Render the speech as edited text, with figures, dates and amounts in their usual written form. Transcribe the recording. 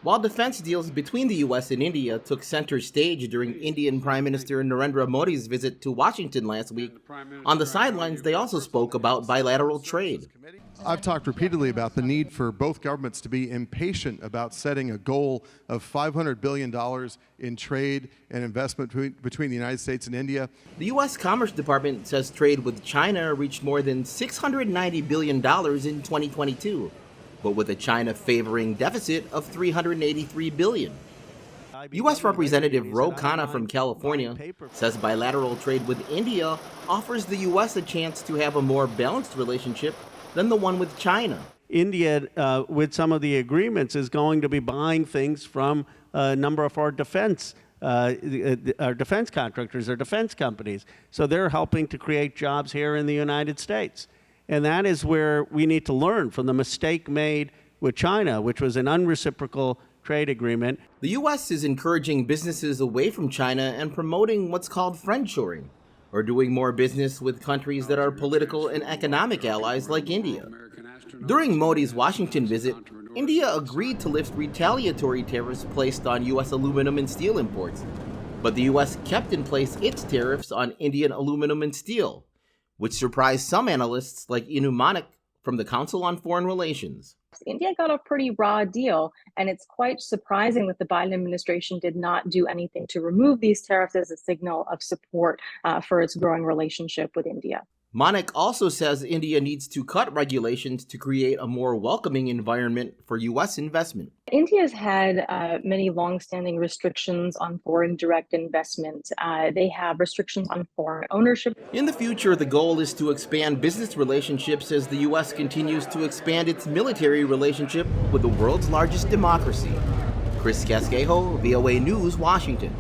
While defense deals between the U.S. and India took center stage during Indian Prime Minister Narendra Modi's visit to Washington last week, on the sidelines they also spoke about bilateral trade. I've talked repeatedly about the need for both governments to be impatient about setting a goal of $500 billion in trade and investment between the United States and India. The U.S. Commerce Department says trade with China reached more than $690 billion in 2022. But with a China favoring deficit of $383 billion. U.S. Representative Ro Khanna from California says bilateral trade with India offers the U.S. a chance to have a more balanced relationship than the one with China. India, with some of the agreements, is going to be buying things from a number of our defense contractors, our defense companies. So they're helping to create jobs here in the United States. And that is where we need to learn from the mistake made with China, which was an unreciprocal trade agreement. The U.S. is encouraging businesses away from China and promoting what's called friendshoring, or doing more business with countries that are political and economic allies like India. During Modi's Washington visit, India agreed to lift retaliatory tariffs placed on U.S. aluminum and steel imports, but the U.S. kept in place its tariffs on Indian aluminum and steel, which surprised some analysts like Inu Manik from the Council on Foreign Relations. India got a pretty raw deal, and it's quite surprising that the Biden administration did not do anything to remove these tariffs as a signal of support for its growing relationship with India. Manik also says India needs to cut regulations to create a more welcoming environment for U.S. investment. India's had many longstanding restrictions on foreign direct investment. They have restrictions on foreign ownership. In the future, the goal is to expand business relationships as the U.S. continues to expand its military relationship with the world's largest democracy. Chris Casquejo, VOA News, Washington.